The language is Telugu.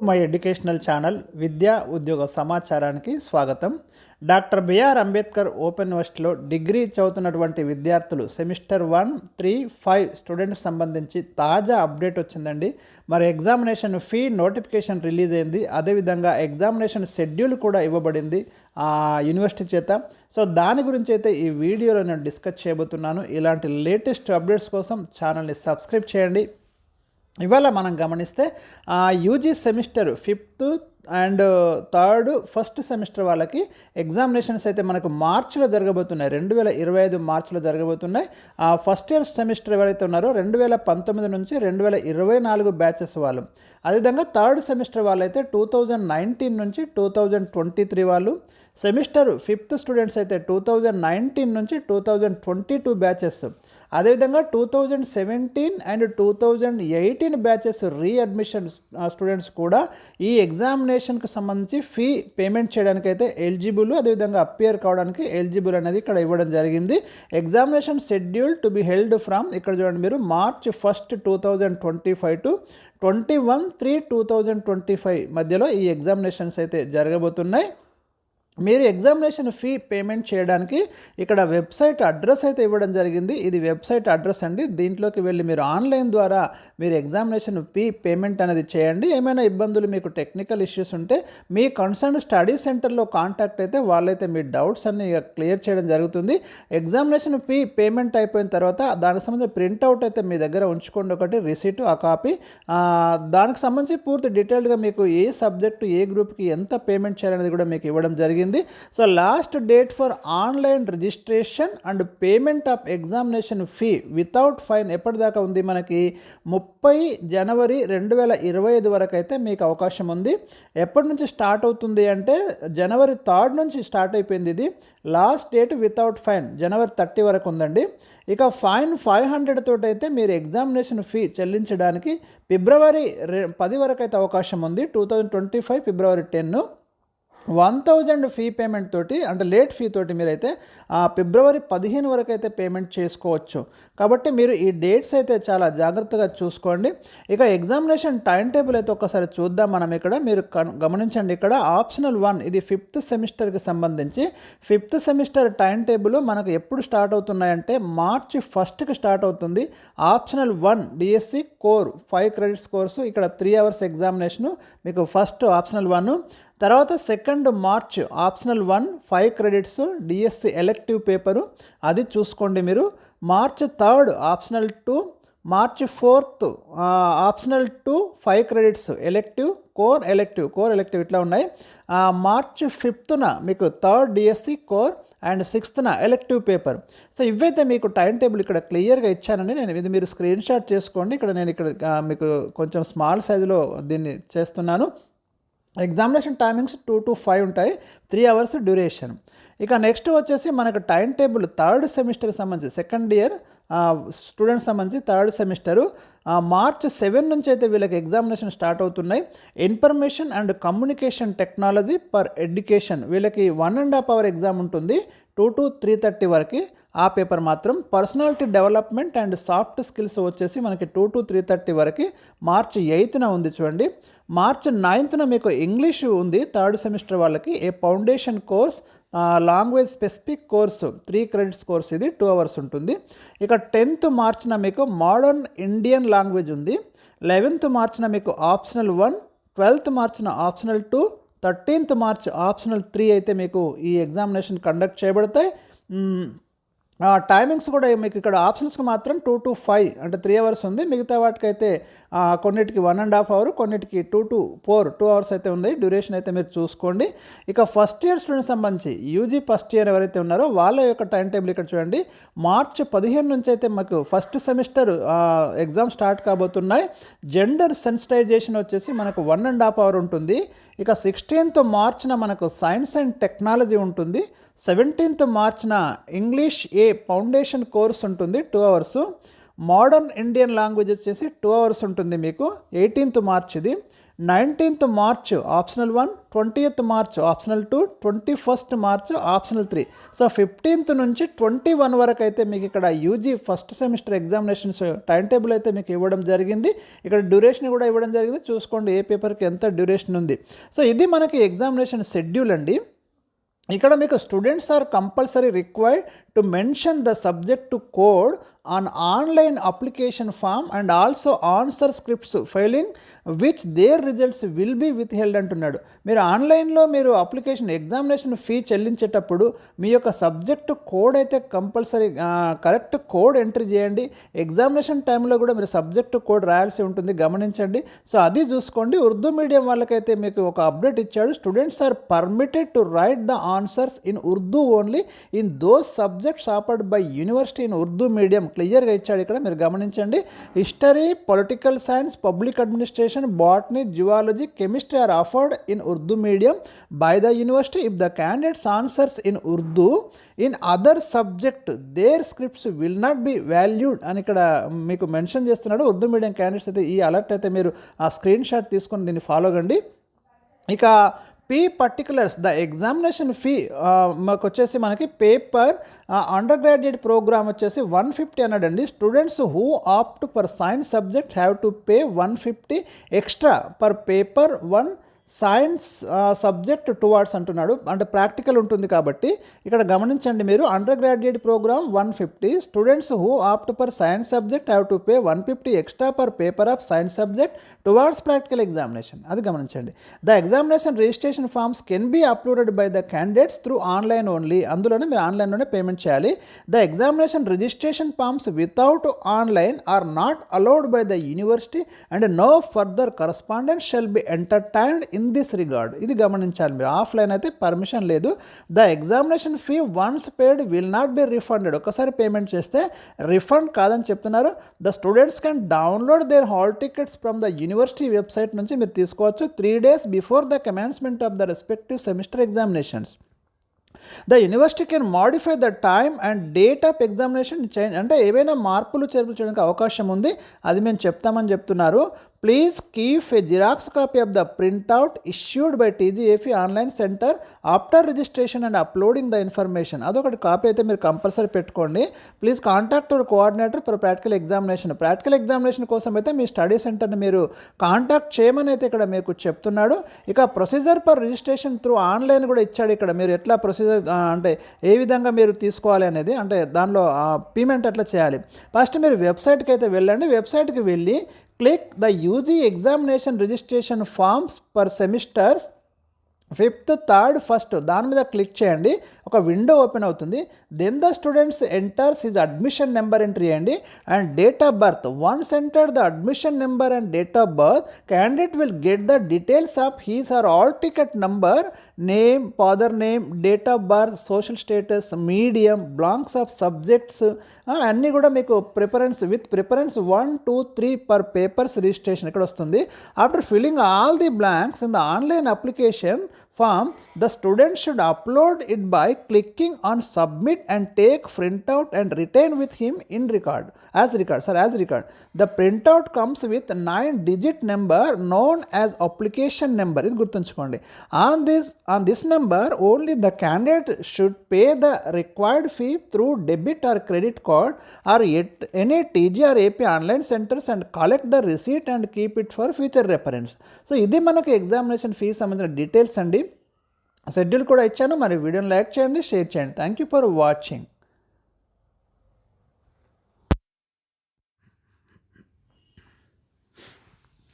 మై ఎడ్యుకేషనల్ ఛానల్ విద్యా ఉద్యోగ సమాచారానికి స్వాగతం. డాక్టర్ బిఆర్ అంబేద్కర్ ఓపెన్ యూనివర్సిటీలో డిగ్రీ చదువుతున్నటువంటి విద్యార్థులు సెమిస్టర్ 1, 3, 5 స్టూడెంట్స్ సంబంధించి తాజా అప్డేట్ వచ్చిందండి. మరి ఎగ్జామినేషన్ ఫీ నోటిఫికేషన్ రిలీజ్ అయింది. అదేవిధంగా ఎగ్జామినేషన్ షెడ్యూల్ కూడా ఇవ్వబడింది యూనివర్సిటీ చేత. సో దాని గురించి అయితే ఈ వీడియోలో నేను డిస్కస్ చేయబోతున్నాను. ఇలాంటి లేటెస్ట్ అప్డేట్స్ కోసం ఛానల్ని సబ్స్క్రైబ్ చేయండి. ఇవాళ మనం గమనిస్తే UG semester 5th and 3rd first semester వాళ్ళకి ఎగ్జామినేషన్స్ అయితే మనకు మార్చిలో జరగబోతున్నాయి. 2025 మార్చిలో జరగబోతున్నాయి. ఫస్ట్ ఇయర్ సెమిస్టర్ ఎవరైతే ఉన్నారో 2019 నుంచి 2024 బ్యాచెస్ వాళ్ళు. అదేవిధంగా 3rd సెమిస్టర్ వాళ్ళైతే 2019 నుంచి 2023 వాళ్ళు. సెమిస్టర్ 5th స్టూడెంట్స్ అయితే 2019 నుంచి 2022 బ్యాచెస్. అదేవిధంగా 2017 అండ్ 2018 బ్యాచెస్ రీఅడ్మిషన్ స్టూడెంట్స్ కూడా ఈ ఎగ్జామినేషన్కి సంబంధించి ఫీ పేమెంట్ చేయడానికి అయితే ఎలిజిబుల్, అదేవిధంగా అపియర్ కావడానికి ఎలిజిబుల్ అనేది ఇక్కడ ఇవ్వడం జరిగింది. Examination schedule to be held from ఇక్కడ చూడండి మీరు March 1, 2025 టు 21/3/2025 మధ్యలో ఈ ఎగ్జామినేషన్స్ అయితే జరగబోతున్నాయి. మీరు ఎగ్జామినేషన్ ఫీ పేమెంట్ చేయడానికి ఇక్కడ వెబ్సైట్ అడ్రస్ అయితే ఇవ్వడం జరిగింది. ఇది వెబ్సైట్ అడ్రస్ అండి. దీంట్లోకి వెళ్ళి మీరు ఆన్లైన్ ద్వారా మీరు ఎగ్జామినేషన్ ఫీ పేమెంట్ అనేది చేయండి. ఏమైనా ఇబ్బందులు మీకు టెక్నికల్ ఇష్యూస్ ఉంటే మీ కన్సర్న్ స్టడీ సెంటర్లో కాంటాక్ట్ అయితే వాళ్ళైతే మీ డౌట్స్ అన్ని క్లియర్ చేయడం జరుగుతుంది. ఎగ్జామినేషన్ ఫీ పేమెంట్ అయిపోయిన తర్వాత దానికి సంబంధించి ప్రింట్అవుట్ అయితే మీ దగ్గర ఉంచుకోండి, ఒకటి రిసీట్, ఆ కాపీ. దానికి సంబంధించి పూర్తి డీటెయిల్గా మీకు ఏ సబ్జెక్టు ఏ గ్రూప్కి ఎంత పేమెంట్ చేయాలనేది కూడా మీకు ఇవ్వడం జరిగింది. So last date for online registration and payment of examination fee without fine ఎప్పటిదాకా ఉంది మనకి 30 జనవరి 2025 వరకు అయితే మీకు అవకాశం ఉంది. ఎప్పటి నుంచి స్టార్ట్ అవుతుంది అంటే January 3 నుంచి స్టార్ట్ అయిపోయింది. ఇది last date without fine January 30 వరకు ఉందండి. ఇక ఫైన్ 500 తోటి అయితే మీరు ఎగ్జామినేషన్ ఫీ చెల్లించడానికి February 10 వరకు అయితే అవకాశం ఉంది. 2025 February 10. 1000 ఫీ పేమెంట్ తోటి అంటే లేట్ ఫీ తోటి మీరైతే February 15 వరకు అయితే పేమెంట్ చేసుకోవచ్చు. కాబట్టి మీరు ఈ డేట్స్ అయితే చాలా జాగ్రత్తగా చూసుకోండి. ఇక ఎగ్జామినేషన్ టైం టేబుల్ అయితే ఒక్కసారి చూద్దాం మనం. ఇక్కడ మీరు గమనించండి, ఇక్కడ ఆప్షనల్ 1 ఇది 5th సెమిస్టర్కి సంబంధించి 5th సెమిస్టర్ టైం టేబుల్ మనకు ఎప్పుడు స్టార్ట్ అవుతున్నాయంటే March 1కి స్టార్ట్ అవుతుంది. Optional 1 DSC core 5 credits course, ఇక్కడ 3 hours ఎగ్జామినేషను మీకు ఫస్ట్ ఆప్షనల్ 1. తర్వాత 2nd March optional 1 5 credits DSC elective paper, అది చూసుకోండి మీరు. March 3 optional 2, March 4 optional 2 5 credits elective, core elective ఇట్లా ఉన్నాయి. March 5న మీకు 3rd DSC core and 6th elective paper. So ఇవైతే మీకు టైం టేబుల్ ఇక్కడ క్లియర్గా ఇచ్చానండి. ఇది మీరు స్క్రీన్ షాట్ చేసుకోండి. నేను మీకు కొంచెం స్మాల్ సైజులో దీన్ని చేస్తున్నాను. ఎగ్జామినేషన్ టైమింగ్స్ 2 to 5 ఉంటాయి, 3 hours డ్యూరేషన్. ఇక నెక్స్ట్ వచ్చేసి మనకు టైం టేబుల్ 3rd సెమిస్టర్కి సంబంధించి సెకండ్ ఇయర్ స్టూడెంట్స్ సంబంధించి 3rd సెమిస్టరు March 7 నుంచి అయితే వీళ్ళకి ఎగ్జామినేషన్ స్టార్ట్ అవుతున్నాయి. Information and communication technology for education వీళ్ళకి 1.5 hour ఎగ్జామ్ ఉంటుంది 2 to 3:30 వరకు. ఆ పేపర్ మాత్రం personality development and soft skills వచ్చేసి మనకి 2 to 3:30 వరకు. March 8న ఉంది చూడండి. March 9న మీకు ఇంగ్లీష్ ఉంది 3rd సెమిస్టర్ వాళ్ళకి. ఏ foundation course language specific course 3 credits course, ఇది 2 hours ఉంటుంది. ఇక 10th మార్చ్న మీకు మోడర్న్ ఇండియన్ లాంగ్వేజ్ ఉంది. 11th మార్చ్న మీకు ఆప్షనల్ 1, 12th మార్చ్న ఆప్షనల్ 2, 13th March ఆప్షనల్ 3 అయితే మీకు ఈ ఎగ్జామినేషన్ కండక్ట్ చేయబడతాయి. టైమింగ్స్ కూడా మీకు ఇక్కడ ఆప్షన్స్కి మాత్రం 2 to 5 అంటే 3 hours ఉంది. మిగతా వాటికైతే కొన్నిటికి 1.5 hour, కొన్నిటికి 2 to 4 2 hours అయితే ఉంది. డ్యూరేషన్ అయితే మీరు చూసుకోండి. ఇక ఫస్ట్ ఇయర్ స్టూడెంట్స్ సంబంధించి యూజీ ఫస్ట్ ఇయర్ ఎవరైతే ఉన్నారో వాళ్ళ యొక్క టైం టేబుల్ ఇక్కడ చూడండి. March 15 నుంచి అయితే మాకు ఫస్ట్ సెమిస్టర్ ఎగ్జామ్ స్టార్ట్ కాబోతున్నాయి. జెండర్ సెన్సిటైజేషన్ వచ్చేసి మనకు 1.5 hour ఉంటుంది. ఇక 16th Marchన మనకు సైన్స్ అండ్ టెక్నాలజీ ఉంటుంది. 17th Marchన ఇంగ్లీష్ ఏ ఫౌండేషన్ కోర్స్ ఉంటుంది 2 hours. మోడర్న్ ఇండియన్ లాంగ్వేజ్ వచ్చేసి 2 hours ఉంటుంది మీకు 18th March ఇది. 19th March optional 1, 20th March optional 2, 21st March optional 3. So 15th నుంచి 21 వరకు అయితే మీకు ఇక్కడ UG first semester examinations time table అయితే మీకు ఇవ్వడం జరిగింది. ఇక్కడ డ్యూరేషన్ కూడా ఇవ్వడం జరిగింది. చూసుకోండి ఏ పేపర్కి ఎంత డ్యూరేషన్ ఉంది. సో ఇది మనకి ఎగ్జామినేషన్ షెడ్యూల్ అండి. ఇక్కడ మీకు students are compulsory required to mention the subject to code on online application form and also answer scripts filing which their results will be withheld అంటున్నాడు. మీరు ఆన్లైన్లో మీరు అప్లికేషన్ ఎగ్జామినేషన్ ఫీ చెల్లించేటప్పుడు మీ యొక్క సబ్జెక్టు కోడ్ అయితే కంపల్సరీ కరెక్ట్ కోడ్ ఎంట్రీ చేయండి. ఎగ్జామినేషన్ టైంలో కూడా మీరు సబ్జెక్టు కోడ్ రాయాల్సి ఉంటుంది, గమనించండి. సో అది చూసుకోండి. ఉర్దూ మీడియం వాళ్ళకైతే మీకు ఒక అప్డేట్ ఇచ్చాడు. Students are permitted to write the answers in Urdu only in those subjects offered by university in Urdu medium. క్లియర్గా ఇచ్చాడు ఇక్కడ, మీరు గమనించండి. History, political science, public administration, botany, zoology, chemistry are offered in Urdu medium by the university. If the candidates answers in Urdu in other subject, their scripts will not be valued అని ఇక్కడ మీకు మెన్షన్ చేస్తున్నాడు. ఉర్దూ మీడియం క్యాండిడేట్స్ అయితే ఈ అలర్ట్ అయితే మీరు ఆ స్క్రీన్ షాట్ తీసుకొని దీన్ని ఫాలో కండి. ఇక P particulars the examination fee మాకు వచ్చేసి మనకి పేపర్ అండర్ గ్రాడ్యుయేట్ ప్రోగ్రామ్ వచ్చేసి 150 అన్నాడండి. Students who opt for science subject have to pay 150 extra per paper 1 science subject towards అంటున్నాడు. అంటే ప్రాక్టికల్ ఉంటుంది కాబట్టి ఇక్కడ గమనించండి మీరు. Undergraduate programme 150, students who opt for science subject have to pay 150 extra per paper of science subject towards practical examination. అది గమనించండి. The examination registration forms can be uploaded by the candidates through online only. అందులోనే మీరు ఆన్లైన్లోనే పేమెంట్ చేయాలి. The examination registration forms without online are not allowed by the university and no further correspondence shall be entertained in this regard. ఇది గమనించాలి మీరు. ఆఫ్లైన్ అయితే పర్మిషన్ లేదు. The examination fee once paid will not be refunded. ఒకసారి పేమెంట్ చేస్తే రిఫండ్ కాదని చెప్తున్నారు. The students can download their hall tickets from the university website నుంచి మీరు తీసుకోవచ్చు 3 days before the commencement of the respective semester examinations. The university can modify the time and date of examination change. అంటే ఏవైనా మార్పులు చేర్పులు చేయడానికి అవకాశం ఉంది, అది మేము చెప్తామని చెప్తున్నారు. Please keep a xerox copy of the printout issued by TGAFE online centre after registration and uploading the information. అదొకటి కాపీ అయితే మీరు కంపల్సరీ పెట్టుకోండి. Please contact your coordinator for practical examination. Practical examination కోసం అయితే మీ స్టడీ సెంటర్ని మీరు కాంటాక్ట్ చేయమని అయితే ఇక్కడ మీకు చెప్తున్నాడు. ఇక procedure for registration through online కూడా ఇచ్చాడు. ఇక్కడ మీరు ఎట్లా ప్రొసీజర్ అంటే ఏ విధంగా మీరు తీసుకోవాలి అనేది, అంటే దానిలో పేమెంట్ ఎట్లా చేయాలి. ఫస్ట్ మీరు వెబ్సైట్కి అయితే వెళ్ళండి. వెబ్సైట్కి వెళ్ళి click the UG examination registration forms per semesters 5th, 3rd, 1st దాని మీద క్లిక్ చేయండి. ఒక విండో ఓపెన్ అవుతుంది. Then the students enters his admission number entry చేయండి and date of birth. Once enter the admission number and date of birth, candidate will get the details of his or hall ticket number, name, father name, date of birth, social status, medium, blanks of subjects అన్నీ కూడా మీకు preference with preference 1, 2, 3 per papers registration ఇక్కడ వస్తుంది. After filling all the blanks in the online application form, the student should upload it by clicking on submit and take printout and retain with him in record. As record. The printout comes with 9-digit number known as application number. ఇది గుర్తుంచుకోండి. On this number only the candidate should pay the required fee through debit or credit card or any TG or AP online centers and collect the receipt and keep it for future reference. So ఇది మనకు ఎగ్జామినేషన్ ఫీ సంబంధించిన డీటెయిల్స్ అండి. షెడ్యూల్ కూడా ఇచ్చాను. మరి వీడియోని లైక్ చేయండి, షేర్ చేయండి. Thank you for watching.